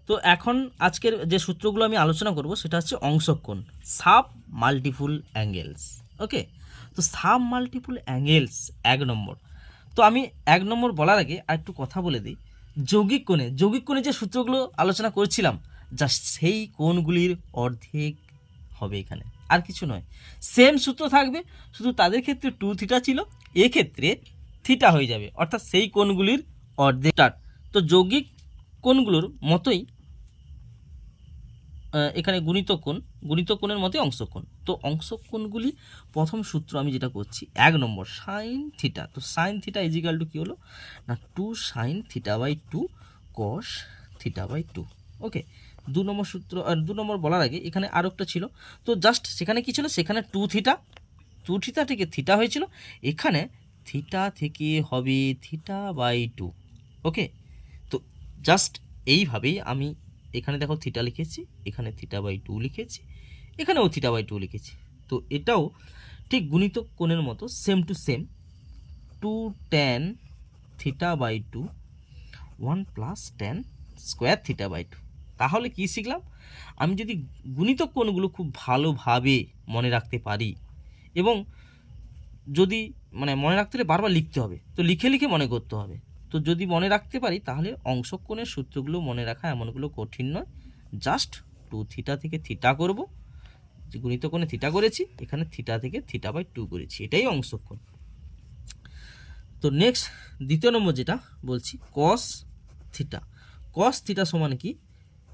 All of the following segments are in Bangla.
তো এখন আজকের যে সূত্রগুলো আমি আলোচনা করব সেটা হচ্ছে অংশক কোণ, সাব মাল্টিপুল অ্যাঙ্গেলস। ওকে, তো সাব মাল্টিপুল অ্যাঙ্গেলস 1 নম্বর। তো আমি 1 নম্বর বলার আগে আর একটু কথা বলে দিই। যৌগিক কোণে যে সূত্রগুলো আলোচনা করছিলাম, জাস্ট সেই কোণগুলির অর্ধেক হবে এখানে, আর কিছু নয়। সেম সূত্র থাকবে, শুধু তাদের ক্ষেত্রে 2 থিটা ছিল, এক্ষেত্রে থিটা হয়ে যাবে, অর্থাৎ সেই কোণগুলির অর্ধেক। তো যৌগিক কোণগুলোর মতোই এখানে গুণিত কোণের মতোই অংশক কোণ। তো অংশক কোণগুলি প্রথম সূত্র আমি যেটা করছি 1 নম্বর সাইন থিটা। তো সাইন থিটা ইজিক্যাল টু কী হলো না 2 sine theta by 2 cos theta by 2। Okay, 2 নম্বর সূত্র, 2 নম্বর বলার আগে এখানে আরও একটা ছিল। তো জাস্ট সেখানে কী ছিল, সেখানে 2 থিটা থেকে থিটা হয়েছিল, এখানে থিটা থেকে হবে থিটা বাই 2। ওকে, তো জাস্ট এইভাবেই আমি এখানে দেখো থিটা লিখেছি, এখানে থিটা বাই 2 লিখেছি, এখানেও থিটা বাই 2 লিখেছি। তো এটাও ঠিক গুণিত কোণের মতো same to same 2 tan theta by 2 1 plus tan square theta by 2। তাহলে কি শিখলাম, আমি যদি গুণিত কোণগুলো খুব ভালোভাবে মনে রাখতে পারি, এবং যদি মনে রাখতে হলে বারবার লিখতে হবে, তো লিখে লিখে মনে করতে হবে। তো যদি মনে রাখতে পারি তাহলে অংশক কোণের সূত্রগুলো মনে রাখা এমনগুলো কঠিন নয়। জাস্ট 2 থিটা থেকে থিটা করব, যে গুণিত কোণে থিটা করেছি, এখানে থিটা থেকে থিটা বাই 2 করেছি, এটাই অংশক কোণ। তো নেক্সট দ্বিতীয় নম্বর যেটা বলছি কস থিটা সমান কি,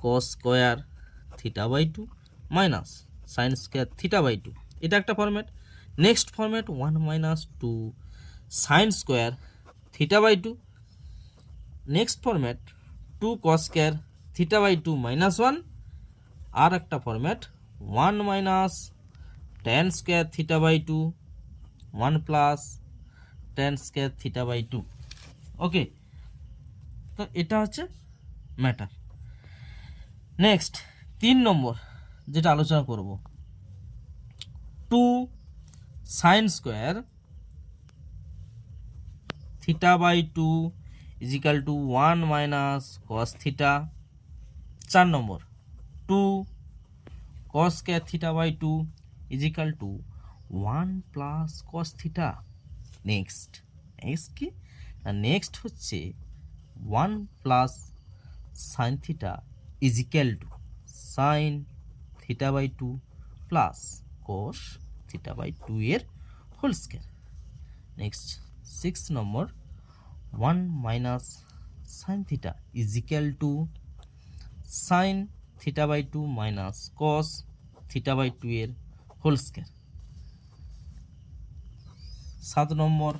cos square theta by 2 minus sine square theta by 2, এটা একটা format. Next format 1 minus 2 sine square theta by 2। Next format 2 cos square theta by 2 minus 1। আর একটা format 1 minus tan square theta by 2 1 plus tan square theta by 2। Okay, তো এটা হচ্ছে ম্যাটার। নেক্সট 3 নম্বর যেটা আলোচনা করব 2 sine square theta by 2 equal to 1 minus cos theta. 4 নম্বর 2 cos square theta by 2 equal to 1 plus cos theta. Next কি, নেক্সট হচ্ছে 1 plus sine theta is equal to sine theta by 2 plus cos theta by 2 এর হোল স্কোয়ার। নেক্সট 6 নম্বর 1 minus sine theta is equal to sine theta by 2 minus cos theta by 2 এর হোল স্কোয়ার। 7 নম্বর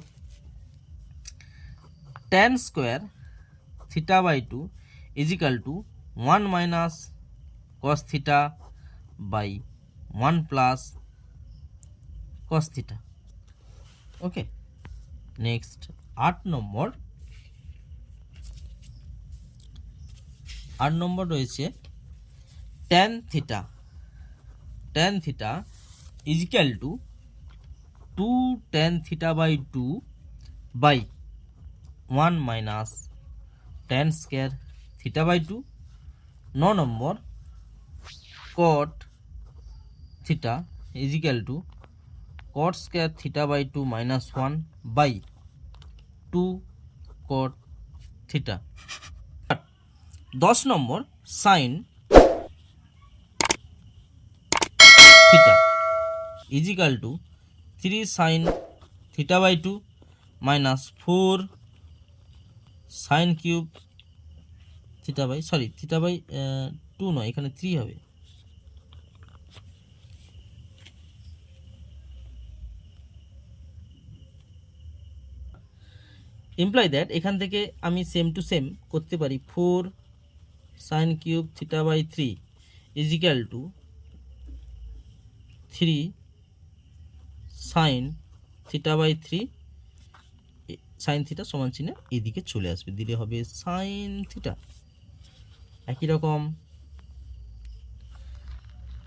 tan square theta by 2 equal to 1 minus cos theta by 1 plus cos theta. Okay, next 8 নম্বর রয়েছে tan theta is equal to 2 tan theta by 2 by 1 minus tan square theta by 2। 9 নম্বর cot theta is equal to cot square theta by 2 minus 1 by 2 cot theta. 10 নম্বর sine theta is equal to 3 sine theta by 2 minus 4 sine cube theta by 2 নয়, এখানে 3 হবে। ইমপ্লাই দ্যাট এখান থেকে আমি সেম টু সেম করতে পারি 4 sine cube theta by 3 is equal to 3 sine theta by 3, sine theta সমান চিহ্নে এদিকে চলে আসবে, দিলে হবে সাইন থিটা। একই রকম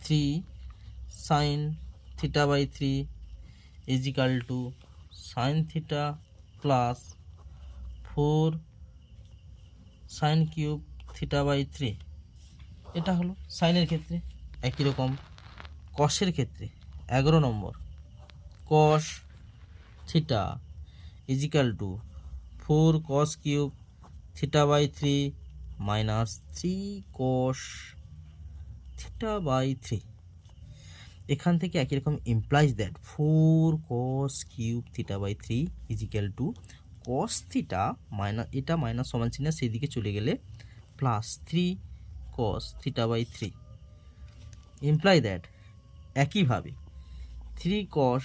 3 sine theta by 3 is equal to sine theta plus 4 sine cube theta by 3। এটা হলো সাইনের ক্ষেত্রে। একই রকম কসের ক্ষেত্রে 11 নম্বর cos theta is equal to 4 cos cube theta by 3 minus 3 cos theta by 3। এখান থেকে একই রকম implies that 4 cos cube theta by 3 is equal to cos theta minus, এটা মাইনাস সমান চিহ্ন সেই দিকে চলে গেলে plus 3 cos theta by 3 imply that একইভাবে 3 cos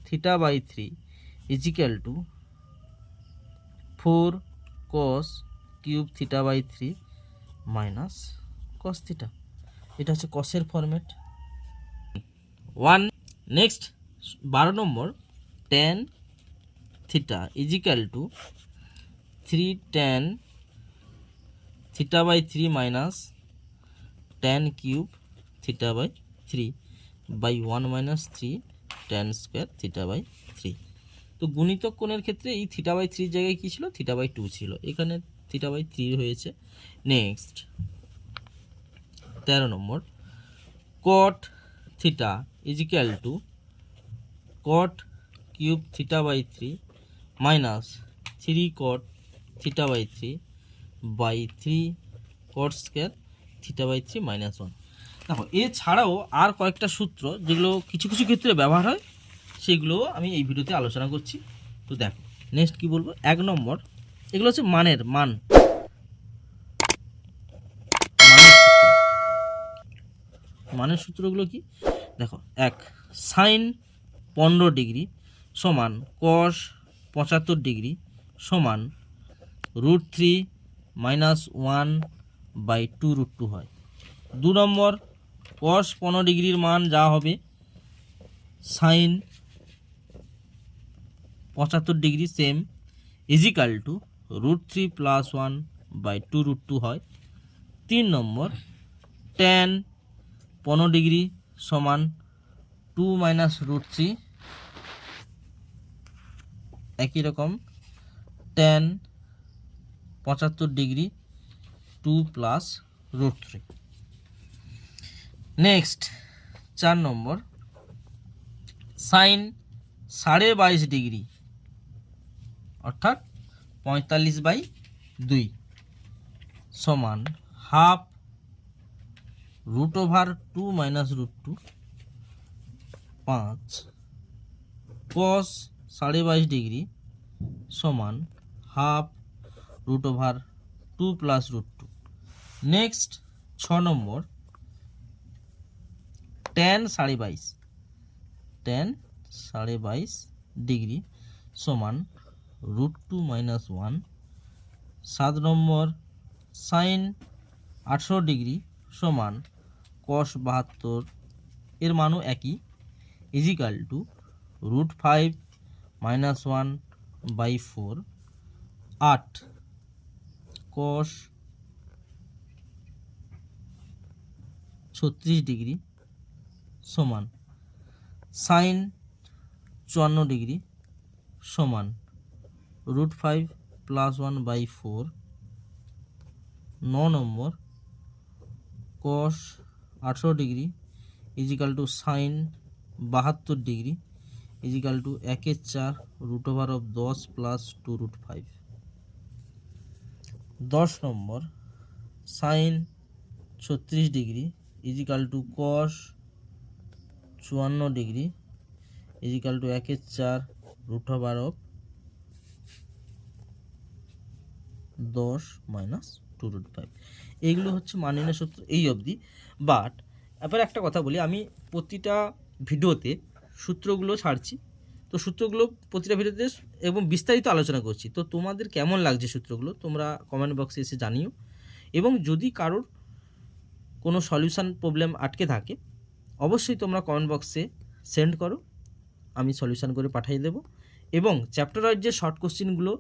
theta by 3 is equal to 4 cos cube theta by 3 minus cos theta. এটা হচ্ছে কসের ফরম্যাট 1। নেক্সট 12 নম্বর tan theta is equal to 3 tan theta by 3 minus tan cube theta by 3 by 1 minus 3 tan square theta by 3। তো গুণিতক কোণের ক্ষেত্রে এই থিটা বাই 3 জায়গায় কী ছিল, থিটা বাই 2 ছিল, এখানে থিটা বাই 3 হয়েছে। নেক্সট 13 নম্বর cot theta is equal to cot cube theta by 3 minus 3 cot theta by 3 by 3 cot square theta by 3 minus 1। দেখো এছাড়াও আর কয়েকটা সূত্র যেগুলো কিছু কিছু ক্ষেত্রে ব্যবহার হয়, সেগুলো আমি এই ভিডিওতে আলোচনা করছি। তো দেখো নেক্সট কি বলবো, 1 নম্বর এগুলো হচ্ছে মানের সূত্রগুলো কি দেখো, 1 সাইন 15 ডিগ্রি সমান কস 75 ডিগ্রি সমান √3 মাইনাস 1 বাই 2√2 হয়। 2 নম্বর কস 15 ডিগ্রির মান যা হবে sine 75 degree same is equal to √3 plus 1 by 2√2 হয়। 3 নম্বর tan 15 ডিগ্রি সমান 2 মাইনাস √3, একই রকম tan 75 ডিগ্রি 2 প্লাস √3। নেক্সট 4 নম্বর সাইন 22.5 ডিগ্রি অর্থাৎ 45/2 সমান হাফ √2 মাইনাস √2 5 cos 22.5 ডিগ্রি সমান হাফ √2 প্লাস √2। নেক্সট 6 নম্বর tan 22.5 ডিগ্রি সমান √2 মাইনাস 1। 7 নম্বর সাইন 18 ডিগ্রি সমান cos 72, এর মানও একই, is equal to √5 minus 1 by 4। 8 cos 36 degree সমান সাইন 54 ডিগ্রি সমান √5 প্লাস 1 বাই 4। 9 নম্বর cos 18 degree is equal to sine 72 degree is equal to 1/4 √10 plus 2√5। 10 নম্বর sine 36 degree is equal to cos 54 degree is equal to 1/4 √10 minus 2√5। এইগুলো হচ্ছে মান নির্ণয় সূত্র এই অবধি। বাট এবার একটা কথা বলি, আমি প্রতিটা ভিডিওতে সূত্রগুলো ছাড়ছি, তো সূত্রগুলো প্রতিটা ভিডিওতে এবং বিস্তারিত আলোচনা করছি। তো তোমাদের কেমন লাগছে সূত্রগুলো তোমরা কমেন্ট বক্সে এসে জানিও, এবং যদি কারোর কোনো সলিউশন প্রবলেম আটকে থাকে অবশ্যই তোমরা কমেন্ট বক্সে সেন্ড করো, আমি সলিউশন করে পাঠিয়ে দেব। এবং চ্যাপ্টার ওয়াইজ যে শর্ট কোশ্চেনগুলো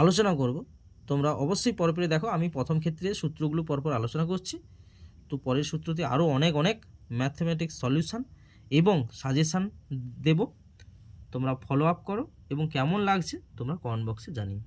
আলোচনা করব তোমরা অবশ্যই পরপরে দেখো, আমি প্রথম ক্ষেত্রে সূত্রগুলো পরপর আলোচনা করছি, তো পরের সূত্রতে আরও অনেক ম্যাথমেটিক্স সলিউশন এবং সাজেশান দেব, তোমরা ফলো আপ করো এবং কেমন লাগছে তোমরা কমেন্ট বক্সে জানিও।